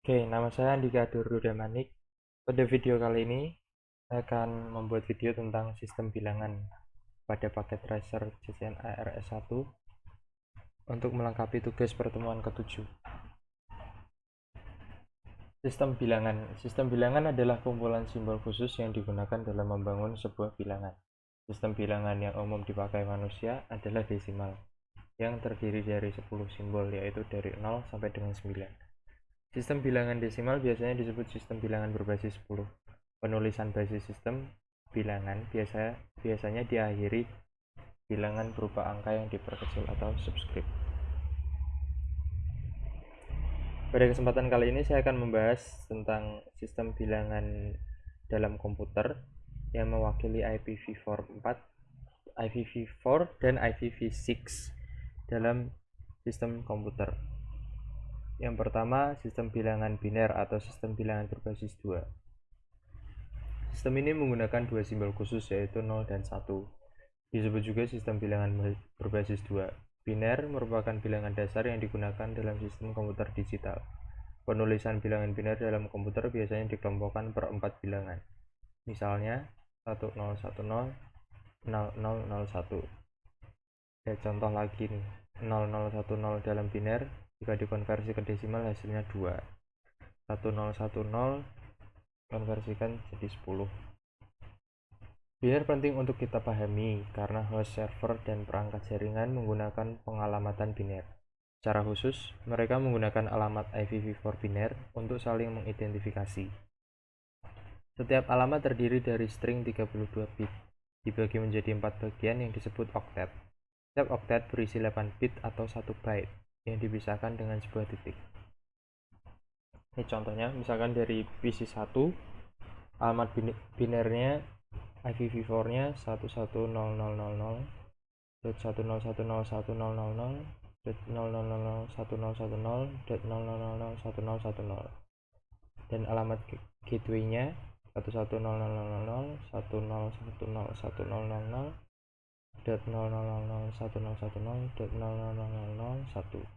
Oke, nama saya Andika Damanik. Pada video kali ini, saya akan membuat video tentang sistem bilangan pada paket tracer CCNA RS1 untuk melengkapi tugas pertemuan ke-7. Sistem bilangan adalah kumpulan simbol khusus yang digunakan dalam membangun sebuah bilangan. Sistem bilangan yang umum dipakai manusia adalah desimal, yang terdiri dari 10 simbol, yaitu dari 0 sampai dengan 9. Sistem bilangan desimal biasanya disebut sistem bilangan berbasis 10. Penulisan basis sistem bilangan biasanya diakhiri bilangan berupa angka yang diperkecil atau subscript. Pada kesempatan kali ini saya akan membahas tentang sistem bilangan dalam komputer yang mewakili IPv4, IPv4 dan IPv6 dalam sistem komputer. Yang pertama, sistem bilangan biner atau sistem bilangan berbasis 2. Sistem ini menggunakan dua simbol khusus, yaitu 0 dan 1. Disebut juga sistem bilangan berbasis 2. Biner merupakan bilangan dasar yang digunakan dalam sistem komputer digital. Penulisan bilangan biner dalam komputer biasanya dikelompokkan per 4 bilangan. Misalnya 1010, 0001. Contoh lagi nih, 0010 dalam biner jika dikonversi ke desimal hasilnya 2. 1010 konversikan jadi 10. Biner penting untuk kita pahami karena host server dan perangkat jaringan menggunakan pengalamatan biner. Secara khusus, mereka menggunakan alamat IPv4 biner untuk saling mengidentifikasi. Setiap alamat terdiri dari string 32 bit, dibagi menjadi 4 bagian yang disebut oktet. Setiap oktet berisi 8 bit atau 1 byte yang dipisahkan dengan sebuah titik. Ini contohnya, misalkan dari PC1, alamat binernya IPv4-nya 111000.110.1010.0001010.1010 dan alamat gateway-nya 111000.1010.1010.1010.1010.1.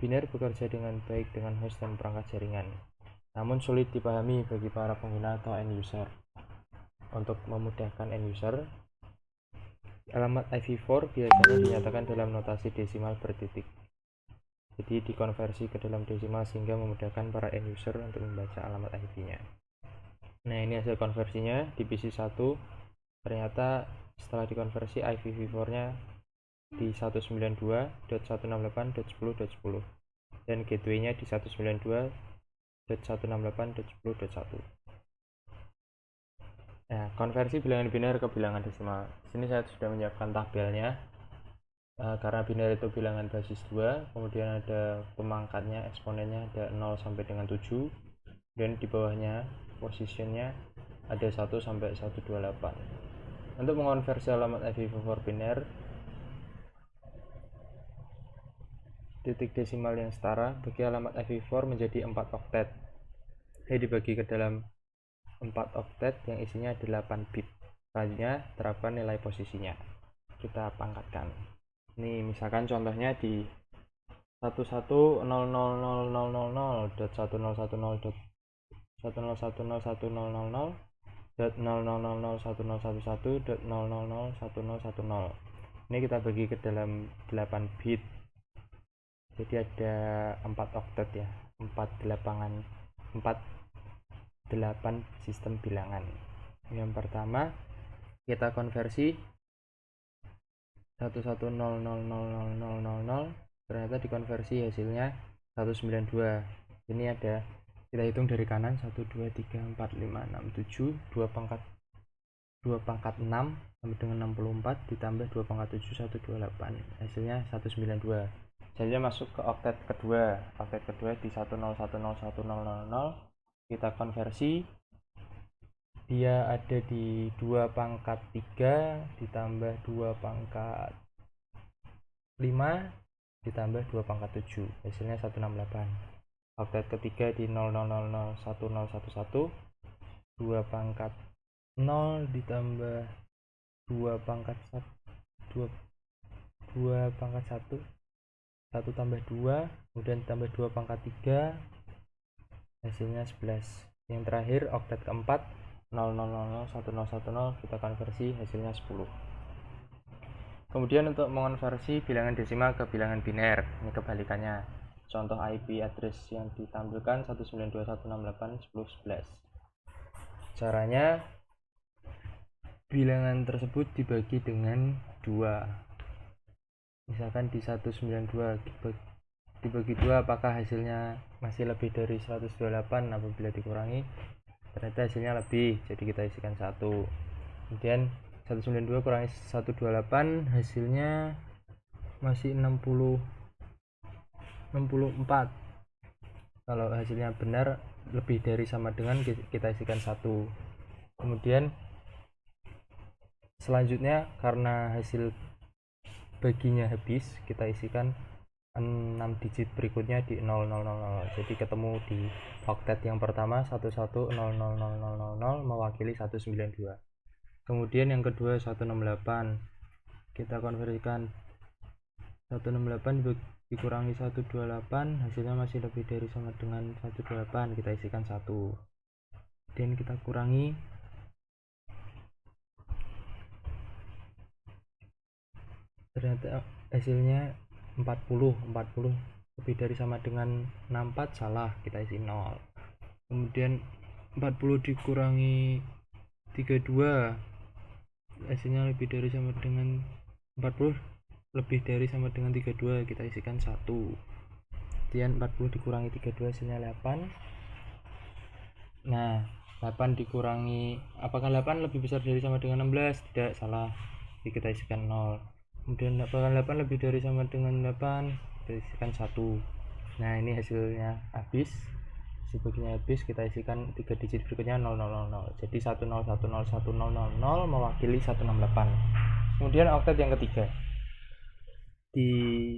Biner bekerja dengan baik dengan host dan perangkat jaringan, namun sulit dipahami bagi para pengguna atau end user. Untuk memudahkan end user, alamat IPv4 biasanya dinyatakan dalam notasi desimal bertitik. Jadi dikonversi ke dalam desimal sehingga memudahkan para end user untuk membaca alamat IP-nya. Nah, ini hasil konversinya di PC1. Ternyata setelah dikonversi IPv4-nya di 192.168.10.10 dan gateway-nya di 192.168.10.1. Nah, konversi bilangan biner ke bilangan desimal. Sini saya sudah menyiapkan tabelnya. Karena biner itu bilangan basis 2, kemudian ada pemangkatnya, eksponennya ada 0 sampai dengan 7, dan di bawahnya positionnya ada 1 sampai 128. Untuk mengonversi alamat IPv4 biner, titik desimal yang setara bagi alamat IPv4 menjadi 4 oktet. Ini dibagi ke dalam 4 oktet yang isinya 8 bit. Selanjutnya terapkan nilai posisinya. Kita pangkatkan. Ini misalkan contohnya di 11.00.101.1010.1011.1011.1010. Ini kita bagi ke dalam 8 bit. Jadi ada 4 oktet ya, 8 sistem bilangan. Yang pertama kita konversi 1100000, ternyata dikonversi hasilnya 192. Ini ada, kita hitung dari kanan, 1 2 3 4 5 6 7, 2 pangkat 6 sampai dengan 64 ditambah 2 pangkat 7 128, hasilnya 192. Selanjutnya masuk ke oktet kedua. Oktet kedua di 1010100, kita konversi, dia ada di 2 pangkat 3 ditambah 2 pangkat 5 ditambah 2 pangkat 7, hasilnya 168. Oktet ketiga di 00001011, 2 pangkat 0 ditambah 2 pangkat 1, 2 pangkat 1 tambah 2, kemudian tambah 2 pangkat 3 hasilnya 11. Yang terakhir oktet keempat 00001010 kita konversi hasilnya 10. Kemudian untuk mengonversi bilangan desimal ke bilangan biner, ini kebalikannya. Contoh IP address yang ditampilkan 192.168.10.11. Caranya, bilangan tersebut dibagi dengan 2. Misalkan di 192 dibagi 2, apakah hasilnya masih lebih dari 128? Apabila dikurangi, ternyata hasilnya lebih, jadi kita isikan 1. Kemudian 192 kurangi 128, hasilnya masih 64. Kalau hasilnya benar lebih dari sama dengan, kita isikan 1. Kemudian selanjutnya karena hasil baginya habis, kita isikan 6 digit berikutnya di 0000. Jadi ketemu di oktet yang pertama 11000000 mewakili 192. Kemudian yang kedua 168, kita konversikan 168 dikurangi 128, hasilnya masih lebih dari sama dengan 128, kita isikan 1. Dan kita kurangi, ternyata hasilnya 40 lebih dari sama dengan 64, salah, kita isi 0. Kemudian 40 dikurangi 32, hasilnya lebih dari sama dengan 40 lebih dari sama dengan 32, kita isikan 1. Kemudian 40 dikurangi 32 hasilnya 8. Nah, 8 dikurangi, apakah 8 lebih besar dari sama dengan 16? Tidak, salah, jadi kita isikan 0. Kemudian apakah 8 lebih dari sama dengan 8? Kita isikan 1. Nah, ini hasilnya habis. Sebagainya habis, kita isikan 3 digit berikutnya 0000. Jadi 10101000 mewakili 168. Kemudian oktet yang ketiga, di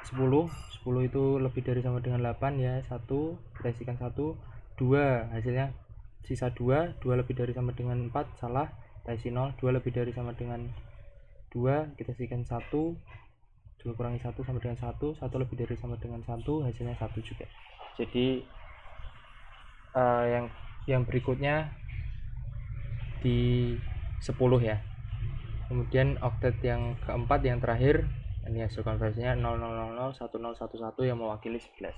10 itu lebih dari sama dengan 8 ya, 1, kita isikan 1. 2, hasilnya sisa 2 lebih dari sama dengan 4, salah, kita isi 0. 2 lebih dari sama dengan 2, kita isikan 1. 2 kurangi 1 sama dengan 1. 1 lebih dari sama dengan 1, hasilnya 1 juga. Jadi yang berikutnya di 10 ya. Kemudian oktet yang keempat, yang terakhir, ini hasil konversinya 00001011 yang mewakili 11.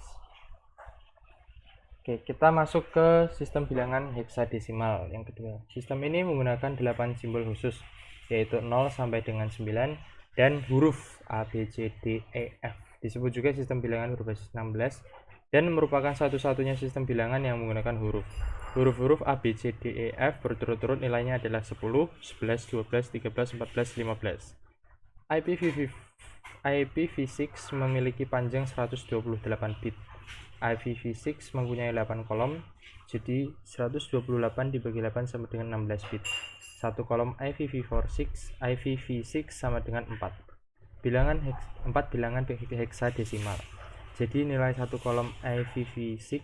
Oke, kita masuk ke sistem bilangan heksadesimal yang kedua. Sistem ini menggunakan 8 simbol khusus, yaitu 0 sampai dengan 9 dan huruf A, B, C, D, E, F. Disebut juga sistem bilangan berbasis 16 dan merupakan satu-satunya sistem bilangan yang menggunakan huruf. Huruf-huruf A, B, C, D, E, F berturut-turut nilainya adalah 10, 11, 12, 13, 14, 15. IPv6 memiliki panjang 128 bit. IPv6 mempunyai 8 kolom, jadi 128 dibagi 8 sama dengan 16 bit. Satu kolom IPv6 sama dengan 4 bilangan heksadesimal. Jadi nilai satu kolom IPv6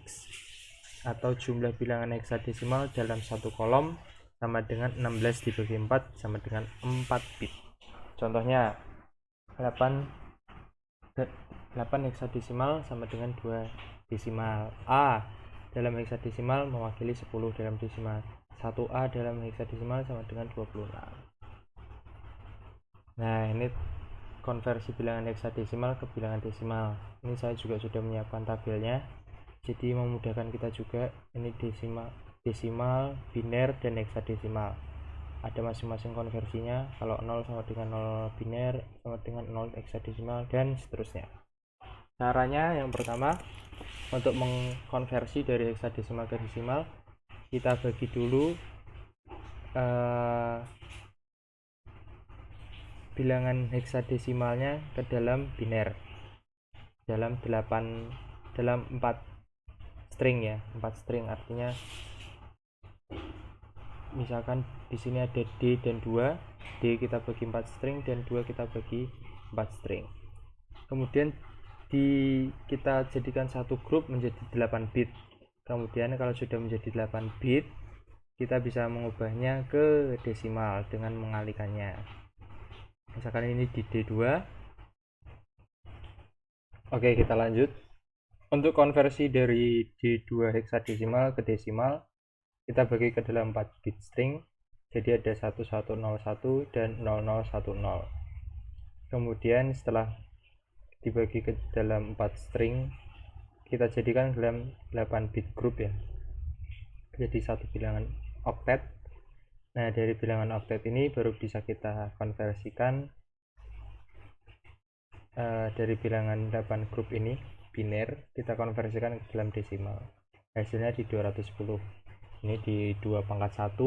atau jumlah bilangan heksadesimal dalam satu kolom sama dengan 16 dibagi 4 sama dengan 4 bit. Contohnya 8 heksadesimal sama dengan 2 desimal. A dalam heksadesimal mewakili 10 dalam desimal. 1A dalam heksadesimal sama dengan 26. Nah, ini konversi bilangan heksadesimal ke bilangan desimal. Ini saya juga sudah menyiapkan tabelnya, jadi memudahkan kita juga. Ini desimal, biner, dan heksadesimal. Ada masing-masing konversinya. Kalau 0 sama dengan 0 biner, sama dengan 0 heksadesimal, dan seterusnya. Caranya yang pertama, untuk mengkonversi dari heksadesimal ke desimal, kita bagi dulu bilangan heksadesimalnya ke dalam biner, dalam 4 string ya, 4 string, artinya misalkan di sini ada D dan 2, D kita bagi 4 string dan 2 kita bagi 4 string. Kemudian kita jadikan satu grup menjadi 8 bit. Kemudian kalau sudah menjadi 8 bit, kita bisa mengubahnya ke desimal dengan mengalikannya. Misalkan ini di D2. Oke, kita lanjut. Untuk konversi dari D2 heksadesimal ke desimal, kita bagi ke dalam 4 bit string. Jadi ada 1101 dan 0010. Kemudian setelah dibagi ke dalam 4 string, kita jadikan dalam 8 bit group ya. Jadi satu bilangan oktet. Nah, dari bilangan oktet ini baru bisa kita konversikan dari bilangan 8 grup ini biner, kita konversikan ke dalam desimal. Hasilnya di 210. Ini di 2 pangkat 1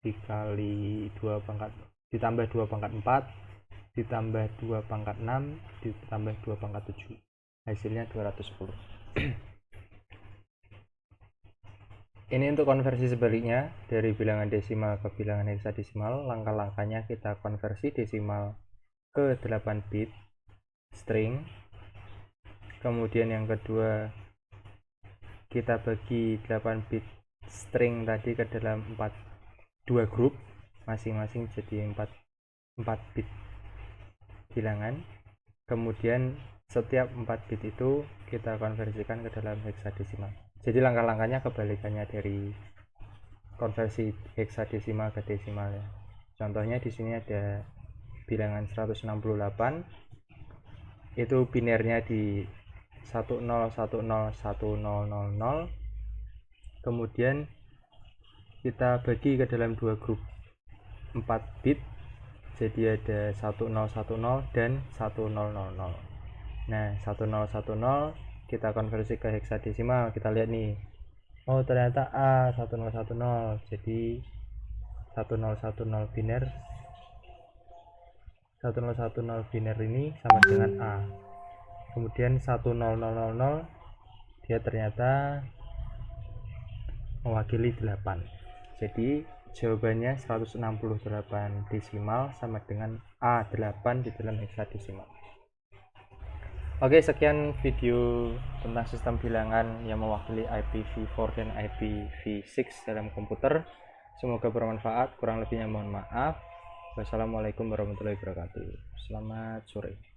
dikali 2 pangkat ditambah 2 pangkat 4 ditambah 2 pangkat 6 ditambah 2 pangkat 7. Hasilnya 210. Ini untuk konversi sebaliknya dari bilangan desimal ke bilangan heksadesimal. Langkah-langkahnya kita konversi desimal ke 8 bit string. Kemudian yang kedua, kita bagi 8 bit string tadi ke dalam 2 grup masing-masing, jadi 4 bit bilangan. Kemudian setiap 4 bit itu kita konversikan ke dalam heksadesimal. Jadi langkah-langkahnya kebalikannya dari konversi heksadesimal ke desimal ya. Contohnya di sini ada bilangan 168, itu binernya di 10101000. Kemudian kita bagi ke dalam 2 grup 4 bit, jadi ada 1010 dan 1000. Nah, 1010 kita konversi ke heksadesimal, kita lihat nih, oh ternyata A 1010, jadi 1010 biner, 1010 biner ini sama dengan A. Kemudian 10000 dia ternyata mewakili 8. Jadi jawabannya 168 desimal sama dengan A8 di dalam heksadesimal. Oke, sekian video tentang sistem bilangan yang mewakili IPv4 dan IPv6 dalam komputer. Semoga bermanfaat, kurang lebihnya mohon maaf. Wassalamualaikum warahmatullahi wabarakatuh. Selamat sore.